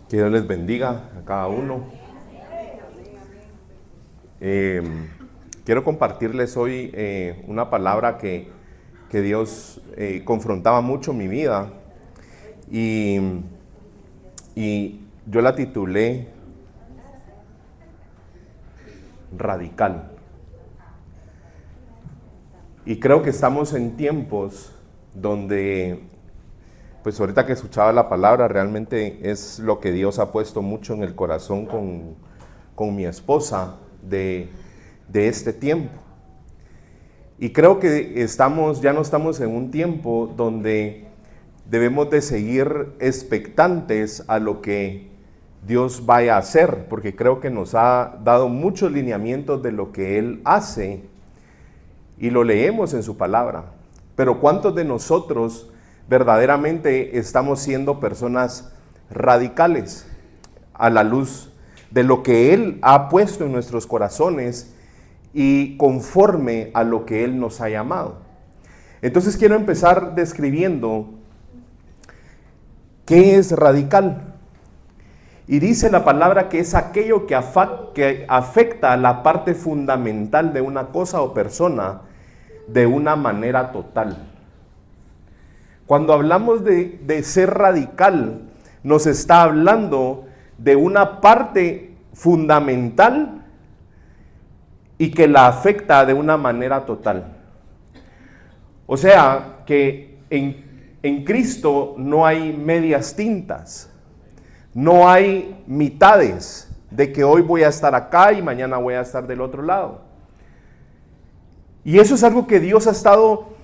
Que Dios les bendiga a cada uno. Quiero compartirles hoy una palabra que Dios confrontaba mucho mi vida y yo la titulé Radical. Y creo que estamos en tiempos donde, pues ahorita que escuchaba la palabra, realmente es lo que Dios ha puesto mucho en el corazón con mi esposa de este tiempo. Y creo que ya no estamos en un tiempo donde debemos de seguir expectantes a lo que Dios vaya a hacer, porque creo que nos ha dado muchos lineamientos de lo que Él hace y lo leemos en su palabra. Pero ¿cuántos de nosotros verdaderamente estamos siendo personas radicales a la luz de lo que Él ha puesto en nuestros corazones y conforme a lo que Él nos ha llamado? Entonces quiero empezar describiendo qué es radical. Y dice la palabra que es aquello que afecta a la parte fundamental de una cosa o persona de una manera total. Cuando hablamos de ser radical, nos está hablando de una parte fundamental y que la afecta de una manera total. O sea, que en Cristo no hay medias tintas, no hay mitades de que hoy voy a estar acá y mañana voy a estar del otro lado. Y eso es algo que Dios ha estado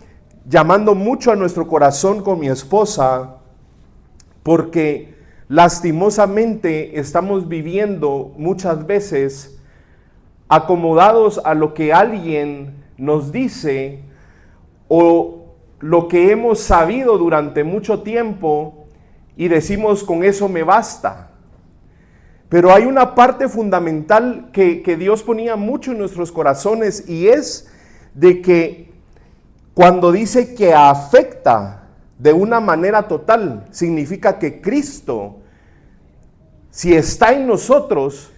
llamando mucho a nuestro corazón con mi esposa, porque lastimosamente estamos viviendo muchas veces acomodados a lo que alguien nos dice o lo que hemos sabido durante mucho tiempo y decimos con eso me basta. Pero hay una parte fundamental que Dios ponía mucho en nuestros corazones y es de que cuando dice que afecta de una manera total, significa que Cristo, si está en nosotros,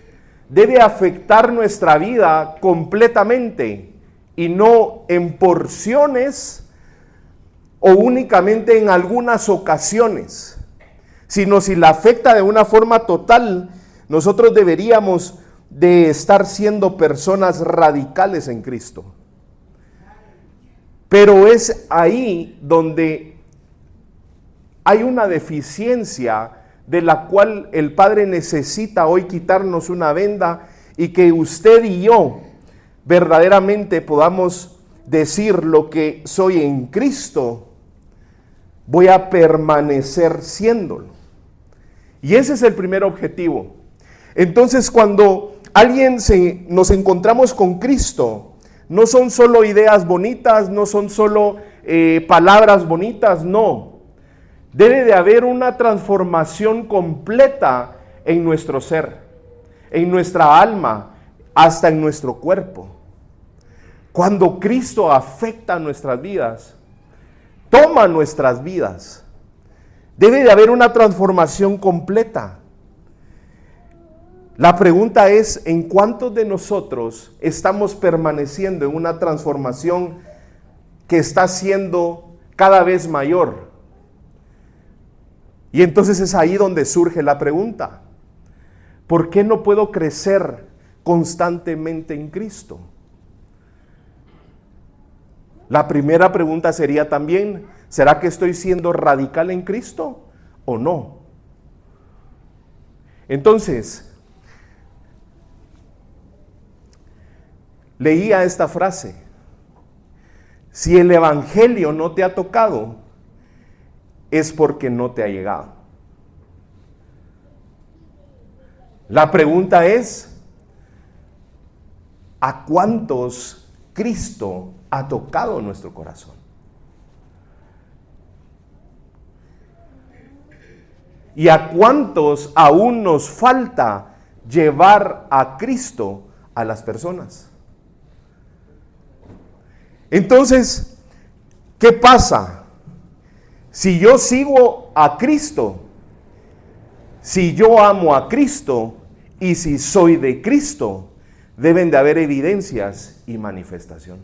debe afectar nuestra vida completamente y no en porciones o únicamente en algunas ocasiones, sino si la afecta de una forma total, nosotros deberíamos de estar siendo personas radicales en Cristo. Pero es ahí donde hay una deficiencia de la cual el Padre necesita hoy quitarnos una venda y que usted y yo verdaderamente podamos decir lo que soy en Cristo, voy a permanecer siéndolo. Y ese es el primer objetivo. Entonces, cuando nos encontramos con Cristo, no son solo ideas bonitas, no son solo palabras bonitas, no. Debe de haber una transformación completa en nuestro ser, en nuestra alma, hasta en nuestro cuerpo. Cuando Cristo afecta nuestras vidas, toma nuestras vidas, debe de haber una transformación completa. La pregunta es, ¿en cuántos de nosotros estamos permaneciendo en una transformación que está siendo cada vez mayor? Y entonces es ahí donde surge la pregunta: ¿por qué no puedo crecer constantemente en Cristo? La primera pregunta sería también, ¿será que estoy siendo radical en Cristo o no? Entonces, leía esta frase: si el evangelio no te ha tocado, es porque no te ha llegado. La pregunta es, ¿a cuántos Cristo ha tocado nuestro corazón? ¿Y a cuántos aún nos falta llevar a Cristo a las personas? Entonces, ¿qué pasa? Si yo sigo a Cristo, Si yo amo a Cristo y si soy de Cristo, deben de haber evidencias y manifestación.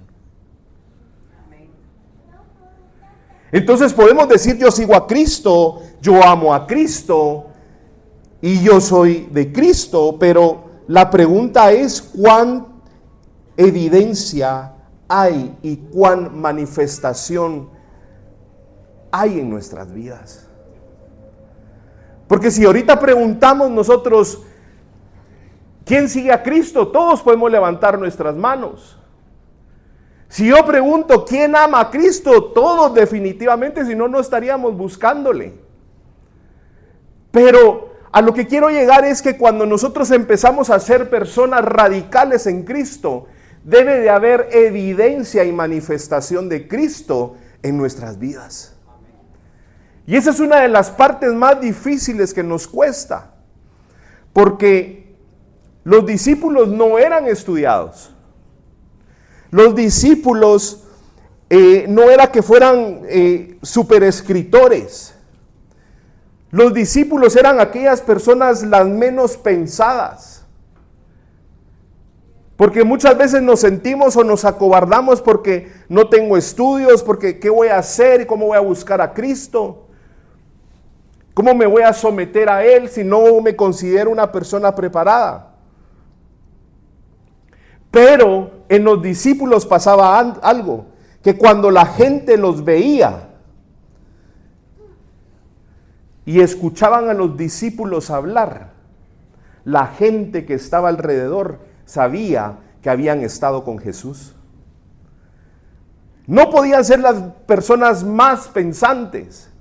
Entonces podemos decir: yo sigo a Cristo, yo amo a Cristo y yo soy de Cristo, pero la pregunta es: ¿cuán evidencia hay y cuán manifestación hay en nuestras vidas? Porque si ahorita preguntamos nosotros, ¿quién sigue a Cristo? Todos podemos levantar nuestras manos. Si yo pregunto, ¿quién ama a Cristo? Todos definitivamente, si no, no estaríamos buscándole. Pero a lo que quiero llegar es que cuando nosotros empezamos a ser personas radicales en Cristo, debe de haber evidencia y manifestación de Cristo en nuestras vidas. Y esa es una de las partes más difíciles que nos cuesta, porque los discípulos no eran estudiados. Los discípulos no era que fueran superescritores. Los discípulos eran aquellas personas las menos pensadas. Porque muchas veces nos sentimos o nos acobardamos porque no tengo estudios, porque ¿qué voy a hacer y cómo voy a buscar a Cristo? ¿Cómo me voy a someter a Él si no me considero una persona preparada? Pero en los discípulos pasaba algo, que cuando la gente los veía y escuchaban a los discípulos hablar, la gente que estaba alrededor sabía que habían estado con Jesús. No podían ser las personas más pensantes,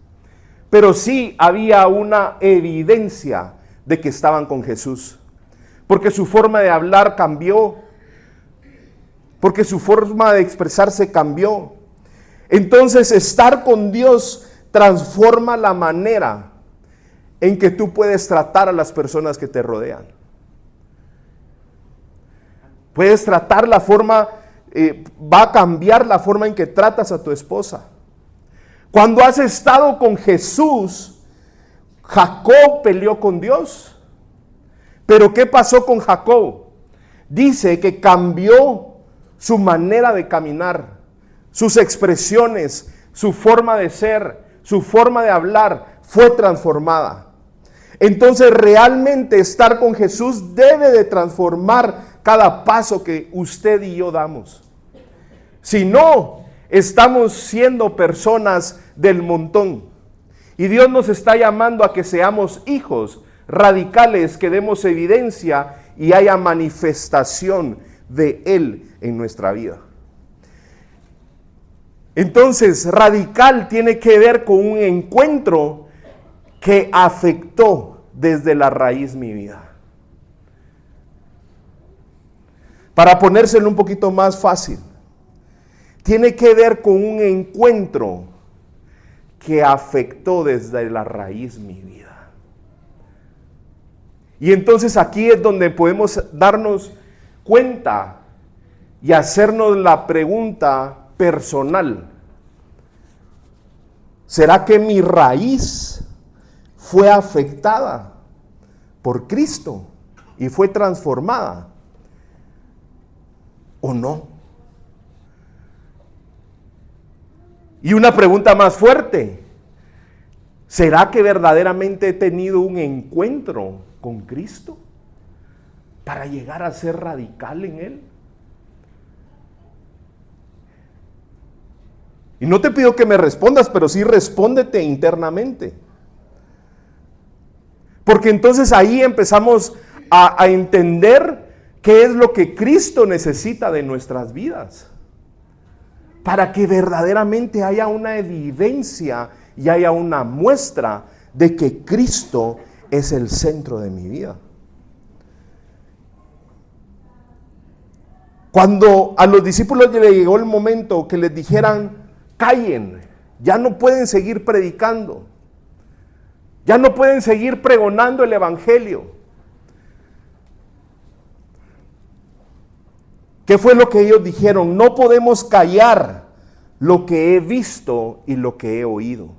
pero sí había una evidencia de que estaban con Jesús, porque su forma de hablar cambió, porque su forma de expresarse cambió. Entonces, estar con Dios transforma la manera en que tú puedes tratar a las personas que te rodean. Puedes tratar la forma, va a cambiar la forma en que tratas a tu esposa. Cuando has estado con Jesús, Jacob peleó con Dios. Pero ¿qué pasó con Jacob? Dice que cambió su manera de caminar, sus expresiones, su forma de ser, su forma de hablar fue transformada. Entonces realmente estar con Jesús debe de transformar cada paso que usted y yo damos. Si no, estamos siendo personas del montón. Y Dios nos está llamando a que seamos hijos radicales, que demos evidencia y haya manifestación de Él en nuestra vida. Entonces, radical tiene que ver con un encuentro que afectó desde la raíz mi vida. Para ponérselo un poquito más fácil, tiene que ver con un encuentro que afectó desde la raíz mi vida. Y entonces aquí es donde podemos darnos cuenta y hacernos la pregunta personal: ¿será que mi raíz fue afectada por Cristo y fue transformada o no? Y una pregunta más fuerte: ¿será que verdaderamente he tenido un encuentro con Cristo para llegar a ser radical en Él? Y no te pido que me respondas, pero sí respóndete internamente. Porque entonces ahí empezamos a entender qué es lo que Cristo necesita de nuestras vidas, para que verdaderamente haya una evidencia y haya una muestra de que Cristo es el centro de mi vida. Cuando a los discípulos le llegó el momento que les dijeran: callen, ya no pueden seguir predicando, ya no pueden seguir pregonando el evangelio. ¿Qué fue lo que ellos dijeron? No podemos callar lo que he visto y lo que he oído.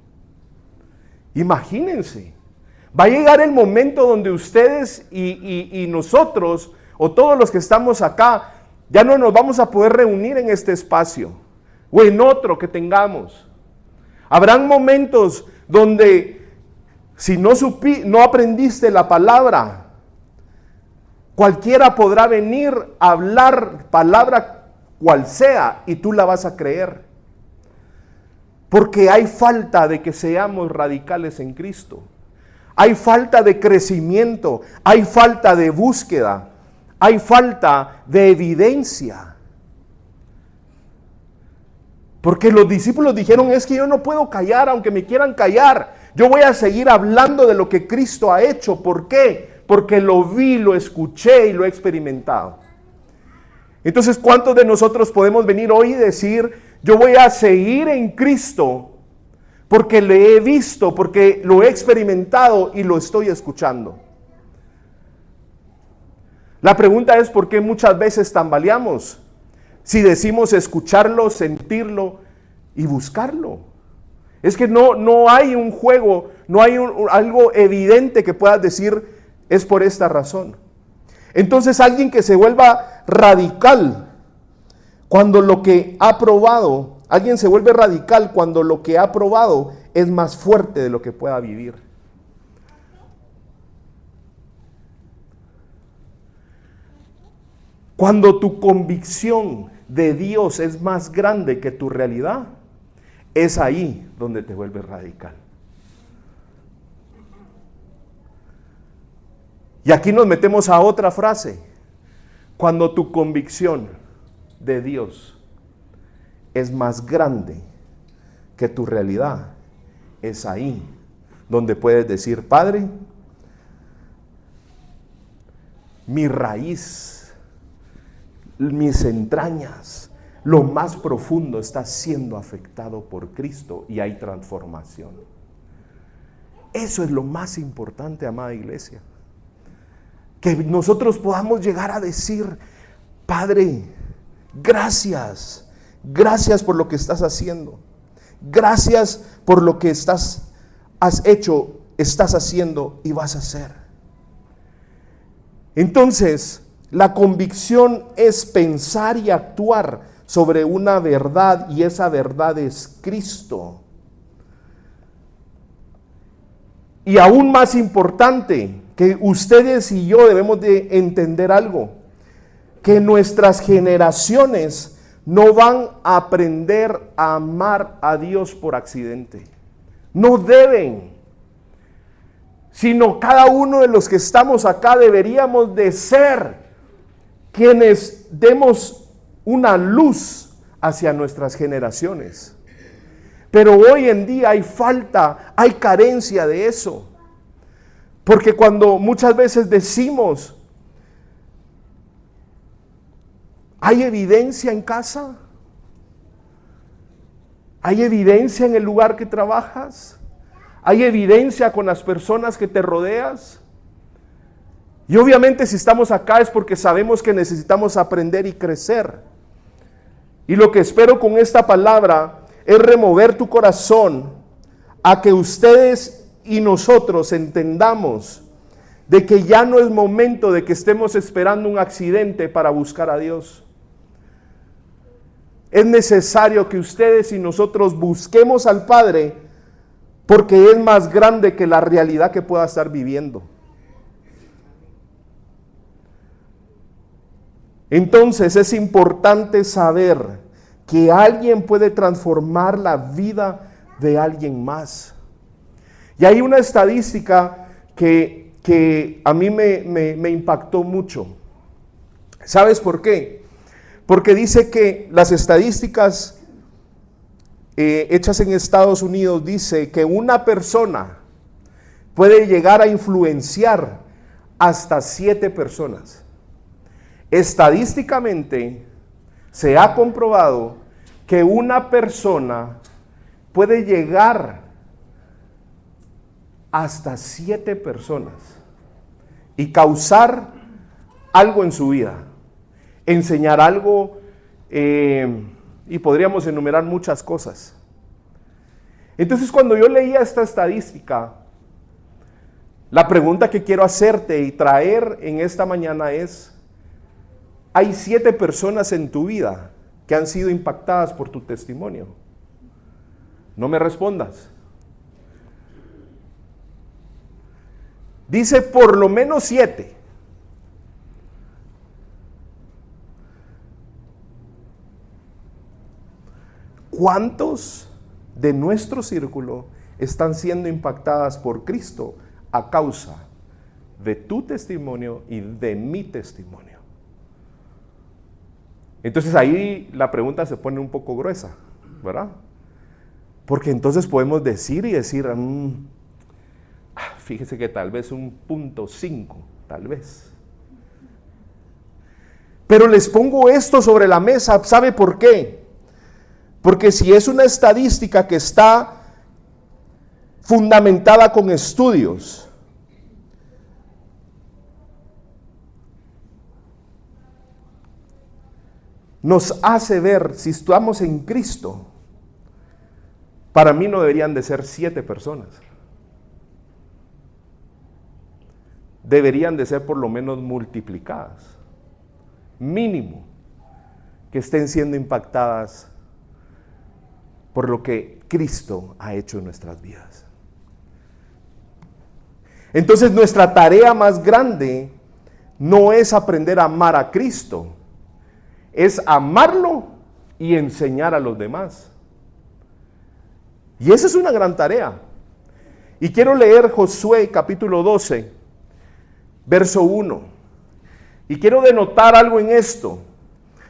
Imagínense, Va a llegar el momento donde ustedes y nosotros, o todos los que estamos acá, ya no nos vamos a poder reunir en este espacio o en otro que tengamos. Habrán momentos donde si no aprendiste la palabra, cualquiera podrá venir a hablar palabra cual sea y tú la vas a creer. Porque hay falta de que seamos radicales en Cristo. Hay falta de crecimiento, hay falta de búsqueda, hay falta de evidencia. Porque los discípulos dijeron, es que yo no puedo callar aunque me quieran callar. Yo voy a seguir hablando de lo que Cristo ha hecho. ¿Por qué? Porque lo vi, lo escuché y lo he experimentado. Entonces, ¿cuántos de nosotros podemos venir hoy y decir, yo voy a seguir en Cristo porque le he visto, porque lo he experimentado y lo estoy escuchando? La pregunta es, ¿por qué muchas veces tambaleamos? Si decimos escucharlo, sentirlo y buscarlo. Es que no hay un juego, no hay algo evidente que puedas decir, es por esta razón. Entonces alguien que se vuelva radical cuando lo que ha probado, alguien se vuelve radical cuando lo que ha probado es más fuerte de lo que pueda vivir. Cuando tu convicción de Dios es más grande que tu realidad, es ahí donde te vuelves radical. Y aquí nos metemos a otra frase. Cuando tu convicción de Dios es más grande que tu realidad, es ahí donde puedes decir, Padre, mi raíz, mis entrañas, lo más profundo está siendo afectado por Cristo y hay transformación. Eso es lo más importante, amada iglesia. Que nosotros podamos llegar a decir, Padre, gracias, gracias por lo que estás haciendo. Gracias por lo que has hecho, estás haciendo y vas a hacer. Entonces, la convicción es pensar y actuar sobre una verdad y esa verdad es Cristo. Y aún más importante, que ustedes y yo debemos de entender algo, que nuestras generaciones no van a aprender a amar a Dios por accidente. No deben, sino cada uno de los que estamos acá deberíamos de ser quienes demos una luz hacia nuestras generaciones. Pero hoy en día hay falta, hay carencia de eso. Porque cuando muchas veces decimos, ¿hay evidencia en casa? ¿Hay evidencia en el lugar que trabajas? ¿Hay evidencia con las personas que te rodeas? Y obviamente si estamos acá es porque sabemos que necesitamos aprender y crecer. Y lo que espero con esta palabra es remover tu corazón a que ustedes y nosotros entendamos de que ya no es momento de que estemos esperando un accidente para buscar a Dios. Es necesario que ustedes y nosotros busquemos al Padre porque es más grande que la realidad que pueda estar viviendo. Entonces es importante saber que alguien puede transformar la vida de alguien más. Y hay una estadística que a mí me impactó mucho. ¿Sabes por qué? Porque dice que las estadísticas hechas en Estados Unidos dice que una persona puede llegar a influenciar hasta 7 personas. Estadísticamente se ha comprobado que una persona puede llegar hasta 7 personas y causar algo en su vida, enseñar algo y podríamos enumerar muchas cosas. Entonces cuando yo leía esta estadística, La pregunta que quiero hacerte y traer en esta mañana es, hay 7 personas en tu vida que han sido impactadas por tu testimonio. No me respondas. Dice por lo menos 7. ¿Cuántos de nuestro círculo están siendo impactadas por Cristo a causa de tu testimonio y de mi testimonio? Entonces ahí la pregunta se pone un poco gruesa, ¿verdad? Porque entonces podemos decir, fíjese que tal vez 1.5, tal vez. Pero les pongo esto sobre la mesa, ¿sabe por qué? Porque si es una estadística que está fundamentada con estudios, nos hace ver si estamos en Cristo. Para mí no deberían de ser 7 personas. Deberían de ser por lo menos multiplicadas. Mínimo que estén siendo impactadas por lo que Cristo ha hecho en nuestras vidas. Entonces nuestra tarea más grande no es aprender a amar a Cristo, es amarlo y enseñar a los demás. Y esa es una gran tarea. Y quiero leer Josué capítulo 12, verso 1. Y quiero denotar algo en esto,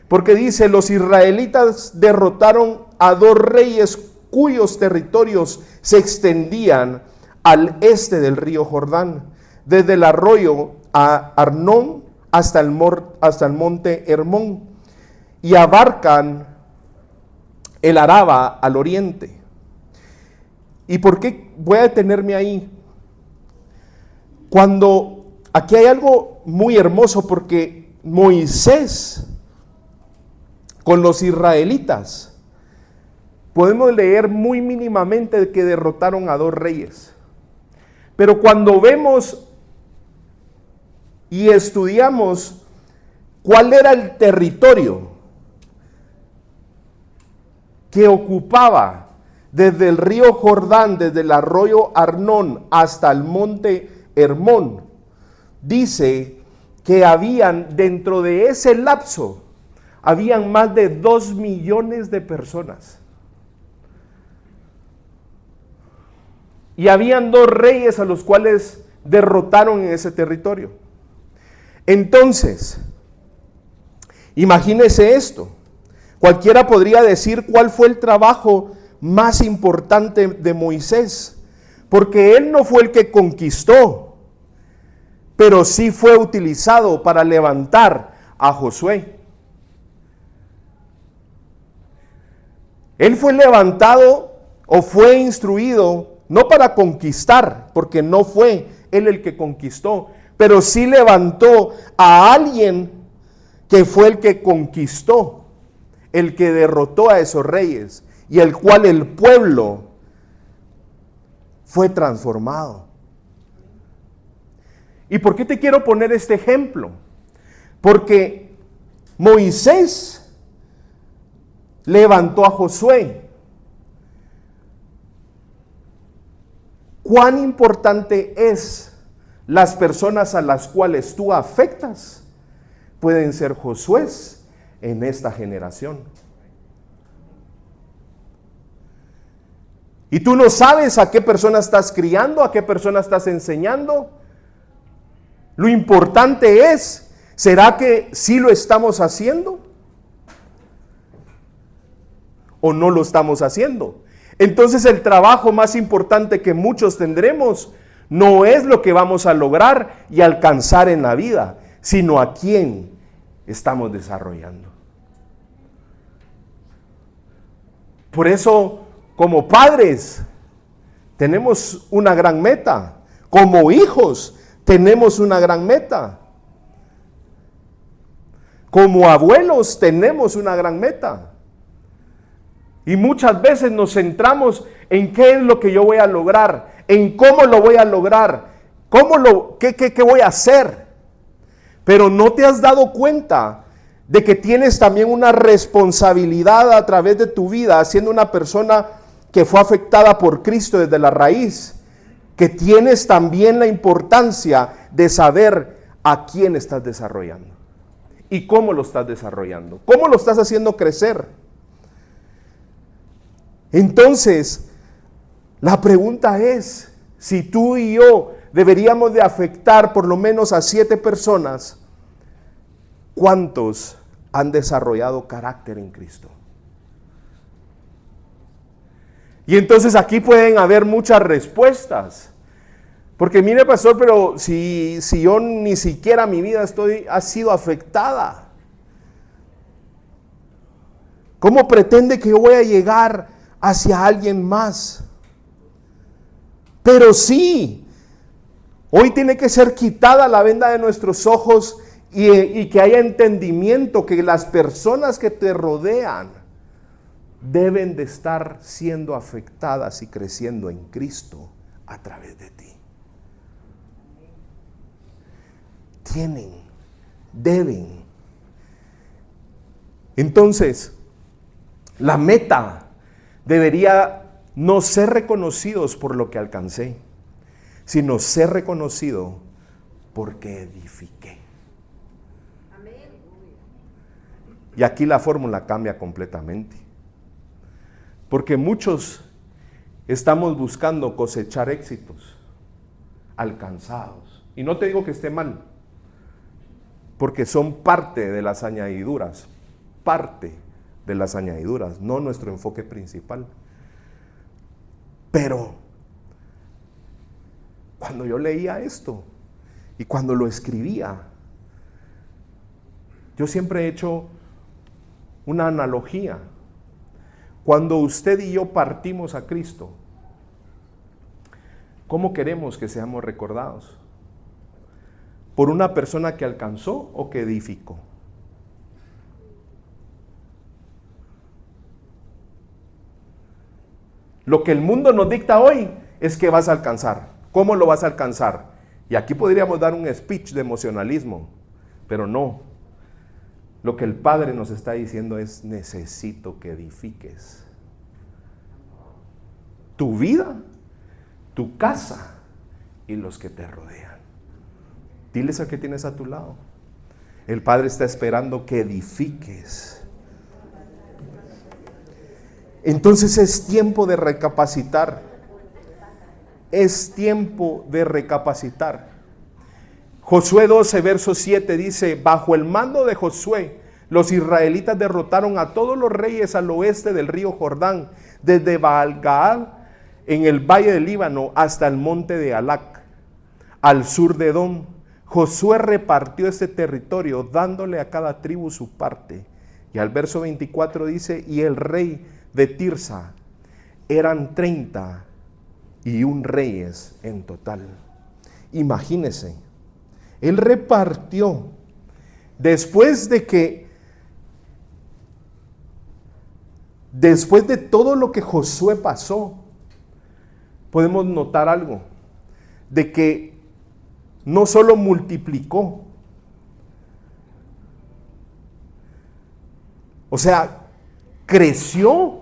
porque dice, los israelitas derrotaron a 2 reyes cuyos territorios se extendían al este del río Jordán, desde el arroyo a Arnón hasta el monte Hermón, y abarcan el Araba al oriente. ¿Y por qué voy a detenerme ahí? Cuando aquí hay algo muy hermoso, porque Moisés con los israelitas, podemos leer muy mínimamente que derrotaron a 2 reyes. Pero cuando vemos y estudiamos cuál era el territorio que ocupaba desde el río Jordán, desde el arroyo Arnón hasta el monte Hermón, dice que habían dentro de ese lapso, habían más de 2 millones de personas. Y habían 2 reyes a los cuales derrotaron en ese territorio. Entonces, imagínese esto. Cualquiera podría decir cuál fue el trabajo más importante de Moisés, porque él no fue el que conquistó, pero sí fue utilizado para levantar a Josué. Él fue levantado o fue instruido no para conquistar, porque no fue él el que conquistó, pero sí levantó a alguien que fue el que conquistó, el que derrotó a esos reyes y el cual el pueblo fue transformado. ¿Y por qué te quiero poner este ejemplo? Porque Moisés levantó a Josué. ¿Cuán importante es las personas a las cuales tú afectas? Pueden ser Josués en esta generación. Y tú no sabes a qué persona estás criando, a qué persona estás enseñando. Lo importante es, ¿será que sí lo estamos haciendo? ¿O no lo estamos haciendo? Entonces el trabajo más importante que muchos tendremos no es lo que vamos a lograr y alcanzar en la vida, sino a quién estamos desarrollando. Por eso, como padres, tenemos una gran meta. Como hijos, tenemos una gran meta. Como abuelos, tenemos una gran meta. Y muchas veces nos centramos en qué es lo que yo voy a lograr, en cómo lo voy a lograr, ¿Qué voy a hacer? Pero no te has dado cuenta de que tienes también una responsabilidad a través de tu vida, siendo una persona que fue afectada por Cristo desde la raíz, que tienes también la importancia de saber a quién estás desarrollando y cómo lo estás desarrollando, cómo lo estás haciendo crecer. Entonces, la pregunta es, si tú y yo deberíamos de afectar por lo menos a 7 personas, ¿cuántos han desarrollado carácter en Cristo? Y entonces aquí pueden haber muchas respuestas. Porque mire, pastor, pero si yo ni siquiera mi vida ha sido afectada, ¿cómo pretende que yo voy a llegar hacia alguien más? Pero sí, hoy tiene que ser quitada la venda de nuestros ojos y que haya entendimiento que las personas que te rodean deben de estar siendo afectadas y creciendo en Cristo a través de ti. Deben. Entonces, la meta debería no ser reconocidos por lo que alcancé, sino ser reconocido porque edifiqué. Y aquí la fórmula cambia completamente. Porque muchos estamos buscando cosechar éxitos alcanzados. Y no te digo que esté mal, porque son parte de las añadiduras, no nuestro enfoque principal. Pero cuando yo leía esto y cuando lo escribía, yo siempre he hecho una analogía. Cuando usted y yo partimos a Cristo, ¿cómo queremos que seamos recordados? ¿Por una persona que alcanzó o que edificó? Lo que el mundo nos dicta hoy es que vas a alcanzar. ¿Cómo lo vas a alcanzar? Y aquí podríamos dar un speech de emocionalismo, pero no. Lo que el Padre nos está diciendo es: necesito que edifiques tu vida, tu casa y los que te rodean. Diles al que tienes a tu lado. El Padre está esperando que edifiques. Entonces es tiempo de recapacitar. Es tiempo de recapacitar. Josué 12, verso 7 dice: bajo el mando de Josué, los israelitas derrotaron a todos los reyes al oeste del río Jordán, desde Baal-Gaad en el valle del Líbano hasta el monte de Alac, al sur de Edom. Josué repartió este territorio, dándole a cada tribu su parte. Y al verso 24 dice: y el rey de Tirsa, eran 31 reyes en total. Imagínense, él repartió, después de todo lo que Josué pasó, podemos notar algo, de que no solo multiplicó, o sea, creció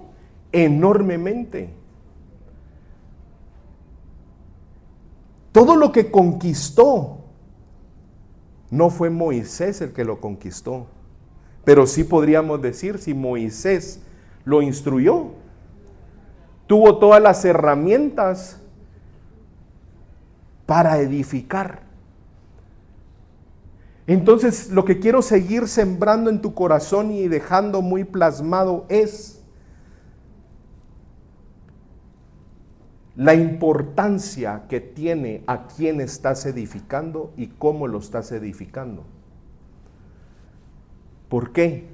enormemente. Todo lo que conquistó, no fue Moisés el que lo conquistó, pero sí podríamos decir, si Moisés lo instruyó, tuvo todas las herramientas para edificar. Entonces, lo que quiero seguir sembrando en tu corazón y dejando muy plasmado es la importancia que tiene a quién estás edificando y cómo lo estás edificando. ¿Por qué?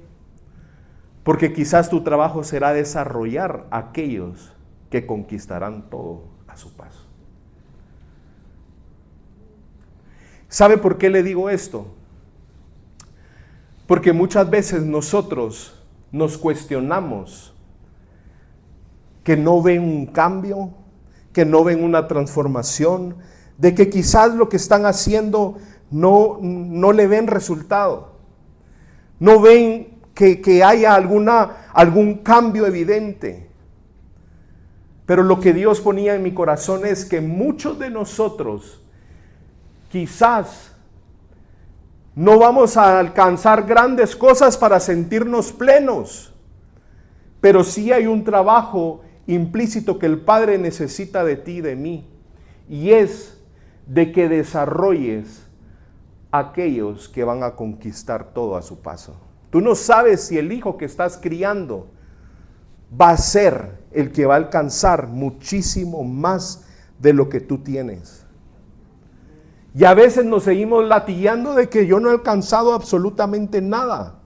Porque quizás tu trabajo será desarrollar a aquellos que conquistarán todo a su paso. ¿Sabe por qué le digo esto? Porque muchas veces nosotros nos cuestionamos que no ven un cambio, que no ven una transformación, de que quizás lo que están haciendo no le ven resultado. No ven que haya algún cambio evidente. Pero lo que Dios ponía en mi corazón es que muchos de nosotros quizás no vamos a alcanzar grandes cosas para sentirnos plenos, pero sí hay un trabajo implícito que el Padre necesita de ti y de mí, y es de que desarrolles aquellos que van a conquistar todo a su paso. Tú no sabes si el hijo que estás criando va a ser el que va a alcanzar muchísimo más de lo que tú tienes. Y a veces nos seguimos latigueando de que yo no he alcanzado absolutamente nada.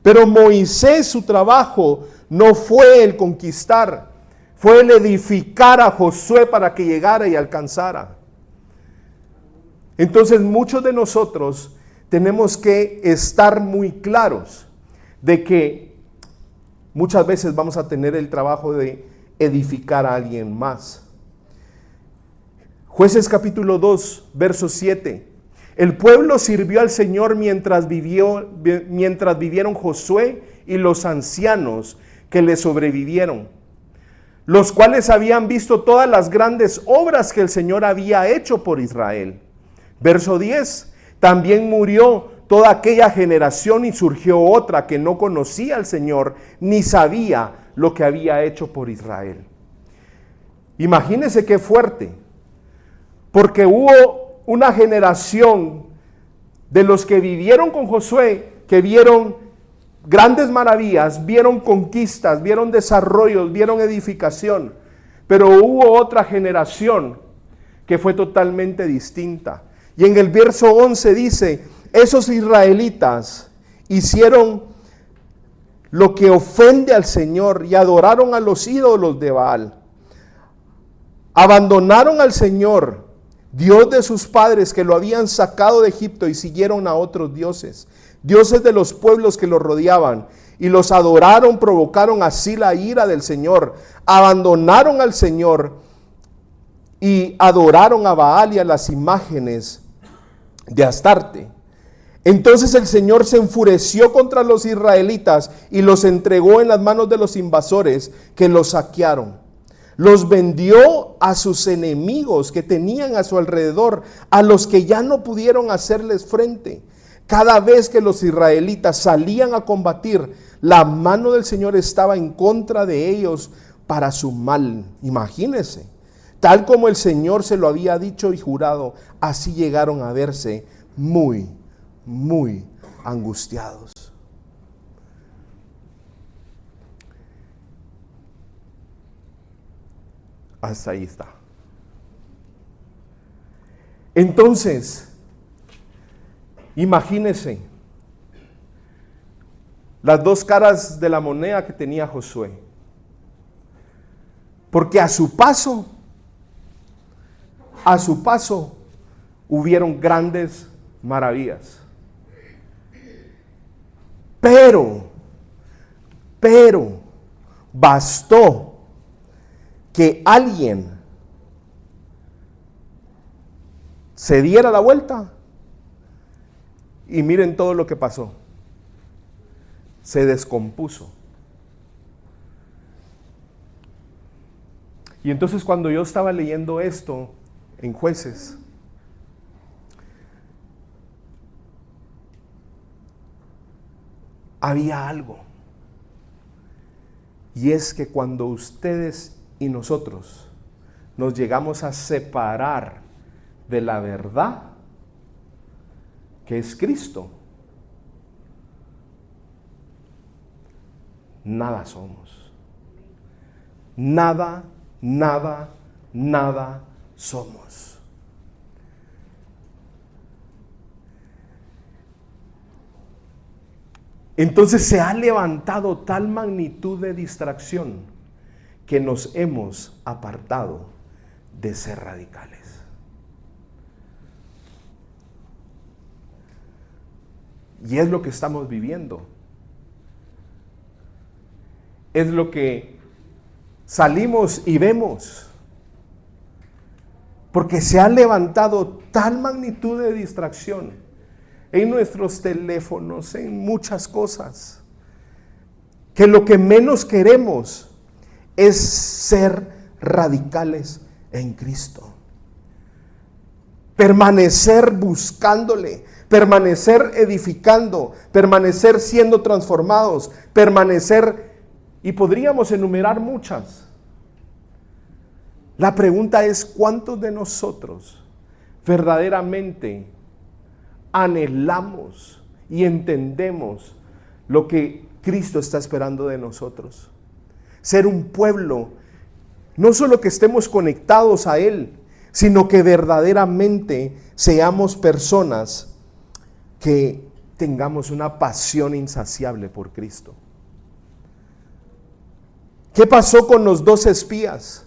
Pero Moisés, su trabajo no fue el conquistar, fue el edificar a Josué para que llegara y alcanzara. Entonces muchos de nosotros tenemos que estar muy claros de que muchas veces vamos a tener el trabajo de edificar a alguien más. Jueces capítulo 2, verso 7. El pueblo sirvió al Señor mientras vivieron Josué y los ancianos que le sobrevivieron, los cuales habían visto todas las grandes obras que el Señor había hecho por Israel. Verso 10. También murió toda aquella generación y surgió otra que no conocía al Señor ni sabía lo que había hecho por Israel. Imagínense qué fuerte, porque hubo una generación de los que vivieron con Josué que vieron grandes maravillas, vieron conquistas, vieron desarrollos, vieron edificación, pero hubo otra generación que fue totalmente distinta. Y en el verso 11 dice: esos israelitas hicieron lo que ofende al Señor y adoraron a los ídolos de Baal. Abandonaron al Señor, Dios de sus padres, que lo habían sacado de Egipto, y siguieron a otros dioses, dioses de los pueblos que los rodeaban, y los adoraron, provocaron así la ira del Señor. Abandonaron al Señor y adoraron a Baal y a las imágenes de Astarte. Entonces el Señor se enfureció contra los israelitas y los entregó en las manos de los invasores que los saquearon. Los vendió a sus enemigos que tenían a su alrededor, a los que ya no pudieron hacerles frente. Cada vez que los israelitas salían a combatir, la mano del Señor estaba en contra de ellos para su mal. Imagínense, tal como el Señor se lo había dicho y jurado, así llegaron a verse muy angustiados. Hasta ahí está. Entonces, imagínense las dos caras de la moneda que tenía Josué. Porque a su paso, hubieron grandes maravillas. Pero bastó que alguien se diera la vuelta y miren todo lo que pasó. Se descompuso. Y entonces cuando yo estaba leyendo esto en Jueces, había algo. Y es que cuando ustedes y nosotros nos llegamos a separar de la verdad que es Cristo, nada somos. Nada somos. Entonces se ha levantado tal magnitud de distracción que nos hemos apartado de ser radicales. Y es lo que estamos viviendo. Es lo que salimos y vemos. Porque se ha levantado tal magnitud de distracción en nuestros teléfonos, en muchas cosas, que lo que menos queremos es ser radicales en Cristo. Permanecer buscándole, permanecer edificando, permanecer siendo transformados, permanecer, y podríamos enumerar muchas. La pregunta es, ¿cuántos de nosotros verdaderamente anhelamos y entendemos lo que Cristo está esperando de nosotros? Ser un pueblo, no solo que estemos conectados a Él, sino que verdaderamente seamos personas que tengamos una pasión insaciable por Cristo. ¿Qué pasó con los 2 espías?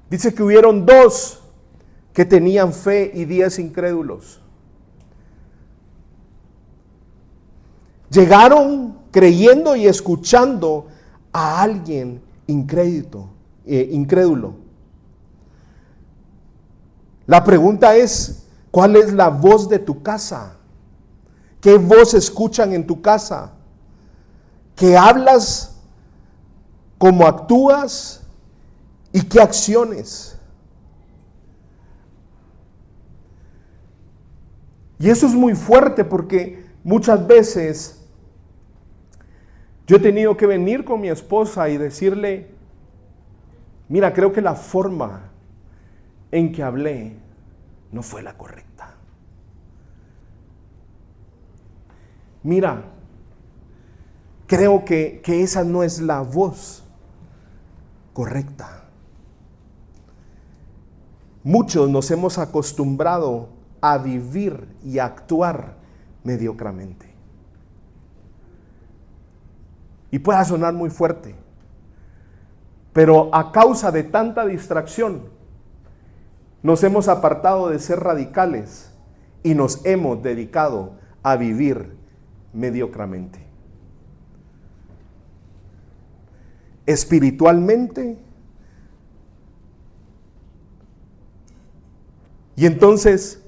Dice que hubieron 2 que tenían fe y 10 incrédulos. Llegaron creyendo y escuchando a alguien incrédulo. La pregunta es, ¿cuál es la voz de tu casa? ¿Qué voz escuchan en tu casa? ¿Qué hablas? ¿Cómo actúas? ¿Y qué acciones? Y eso es muy fuerte porque muchas veces yo he tenido que venir con mi esposa y decirle, mira, creo que la forma en que hablé no fue la correcta. Mira, creo que esa no es la voz correcta. Muchos nos hemos acostumbrado a vivir y a actuar mediocramente. Y pueda sonar muy fuerte, pero a causa de tanta distracción, nos hemos apartado de ser radicales y nos hemos dedicado a vivir mediocramente. Espiritualmente. Y entonces,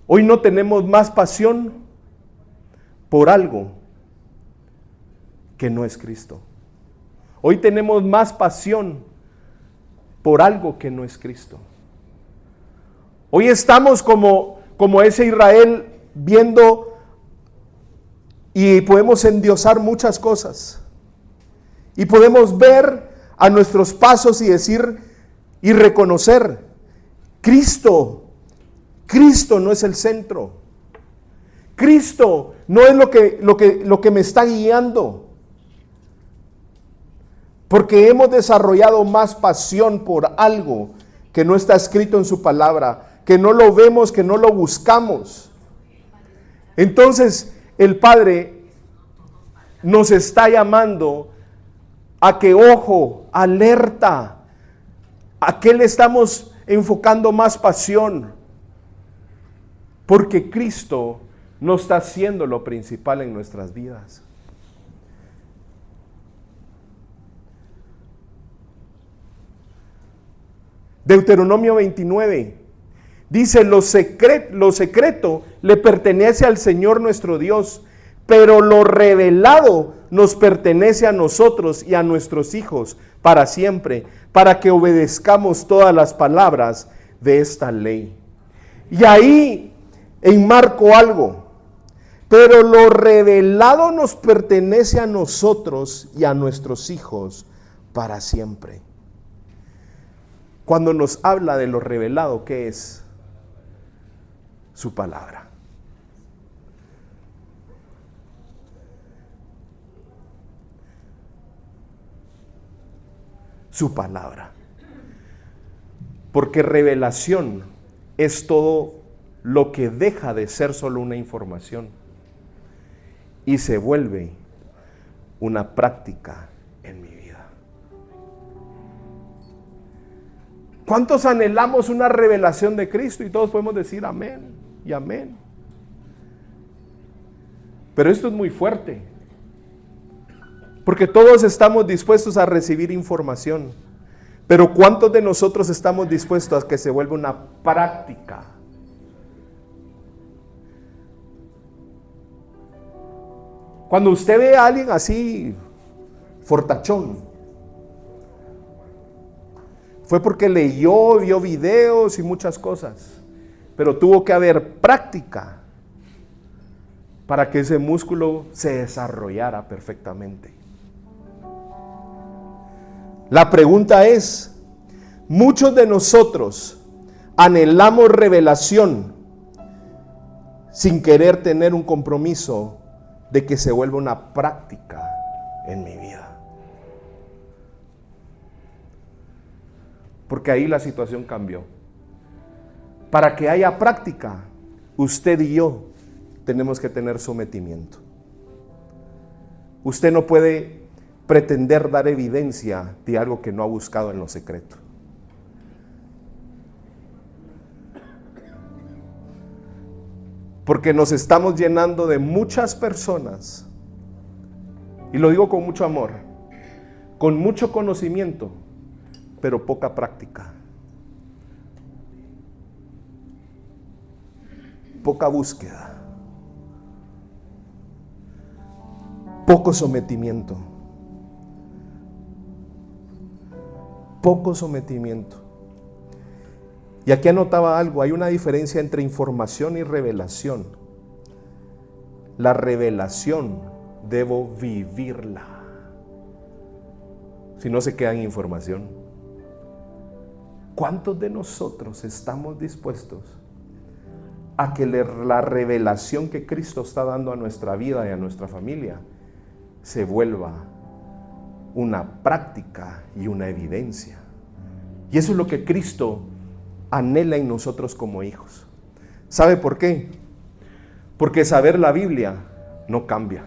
hoy no tenemos más pasión por algo que no es Cristo. Hoy tenemos más pasión por algo que no es Cristo. Hoy estamos como ese Israel viendo y podemos endiosar muchas cosas. Y podemos ver a nuestros pasos y decir y reconocer, Cristo no es el centro. Cristo no es lo que me está guiando. Porque hemos desarrollado más pasión por algo que no está escrito en su palabra, que no lo vemos, que no lo buscamos. Entonces, el Padre nos está llamando a que, ojo, alerta, ¿a qué le estamos enfocando más pasión? Porque Cristo no está siendo lo principal en nuestras vidas. Deuteronomio 29 dice, lo secreto le pertenece al Señor nuestro Dios, pero lo revelado nos pertenece a nosotros y a nuestros hijos para siempre, para que obedezcamos todas las palabras de esta ley. Y ahí enmarco algo, pero lo revelado nos pertenece a nosotros y a nuestros hijos para siempre. Cuando nos habla de lo revelado, ¿qué es? Su palabra. Su palabra. Porque revelación es todo lo que deja de ser solo una información y se vuelve una práctica en mi vida. ¿Cuántos anhelamos una revelación de Cristo? Y todos podemos decir amén y amén. Pero esto es muy fuerte, porque todos estamos dispuestos a recibir información, Pero ¿cuántos de nosotros estamos dispuestos a que se vuelva una práctica? Cuando usted ve a alguien así, fortachón, fue porque leyó, vio videos y muchas cosas, pero tuvo que haber práctica para que ese músculo se desarrollara perfectamente. La pregunta es, muchos de nosotros anhelamos revelación sin querer tener un compromiso de que se vuelva una práctica en mi vida. Porque ahí la situación cambió. Para que haya práctica, usted y yo tenemos que tener sometimiento. Usted no puede pretender dar evidencia de algo que no ha buscado en lo secreto. Porque nos estamos llenando de muchas personas, y lo digo con mucho amor, con mucho conocimiento, pero poca práctica, poca búsqueda, poco sometimiento, poco sometimiento. Y aquí anotaba algo, hay una diferencia entre información y revelación. La revelación debo vivirla, si no se queda en información. ¿Cuántos de nosotros estamos dispuestos a que la revelación que Cristo está dando a nuestra vida y a nuestra familia se vuelva una práctica y una evidencia? Y eso es lo que Cristo anhela en nosotros como hijos. ¿Sabe por qué? Porque saber la Biblia no cambia.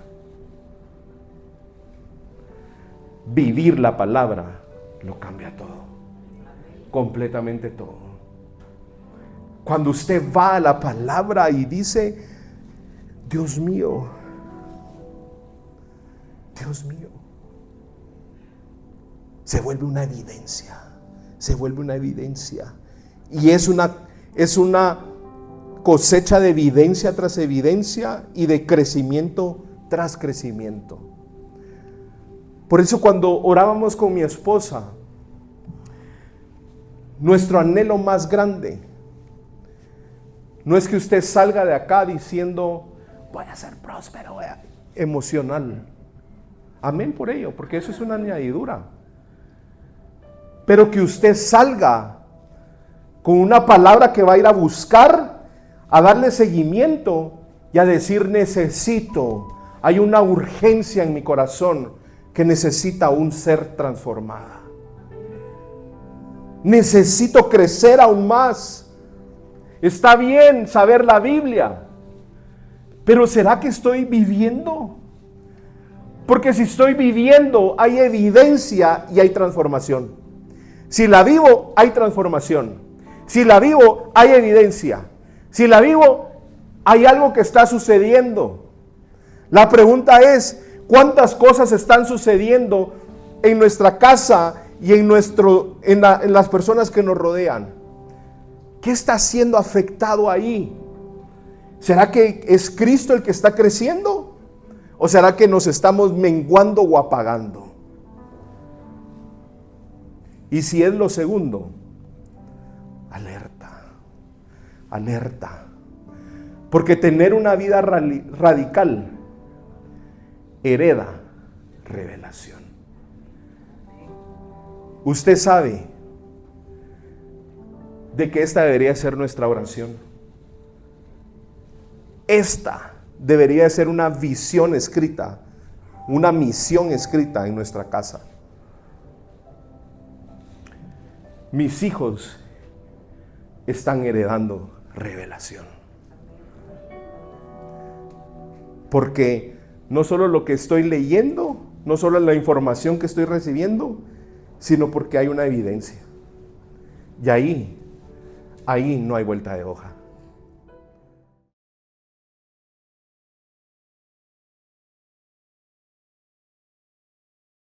Vivir la palabra lo cambia todo. Completamente todo. Cuando usted va a la palabra y dice, Dios mío, Dios mío, se vuelve una evidencia. Se vuelve una evidencia. Y es una cosecha de evidencia tras evidencia y de crecimiento tras crecimiento. Por eso cuando orábamos con mi esposa, nuestro anhelo más grande no es que usted salga de acá diciendo, voy a ser próspero, emocional. Amén por ello, porque eso es una añadidura. Pero que usted salga con una palabra que va a ir a buscar, a darle seguimiento y a decir, necesito, hay una urgencia en mi corazón que necesita un ser transformada. Necesito crecer aún más. Está bien saber la Biblia, pero ¿será que estoy viviendo? Porque si estoy viviendo, hay evidencia y hay transformación. Si la vivo, hay transformación. Si la vivo, hay evidencia. Si la vivo, hay algo que está sucediendo. La pregunta es, ¿cuántas cosas están sucediendo en nuestra casa y en las personas que nos rodean? ¿Qué está siendo afectado ahí? ¿Será que es Cristo el que está creciendo? ¿O será que nos estamos menguando o apagando? Y si es lo segundo, alerta, alerta. Porque tener una vida radical hereda revelación. Usted sabe de que esta debería ser nuestra oración. Esta debería ser una visión escrita, una misión escrita en nuestra casa. Mis hijos están heredando revelación. Porque no solo lo que estoy leyendo, no solo la información que estoy recibiendo, sino porque hay una evidencia. Y ahí no hay vuelta de hoja.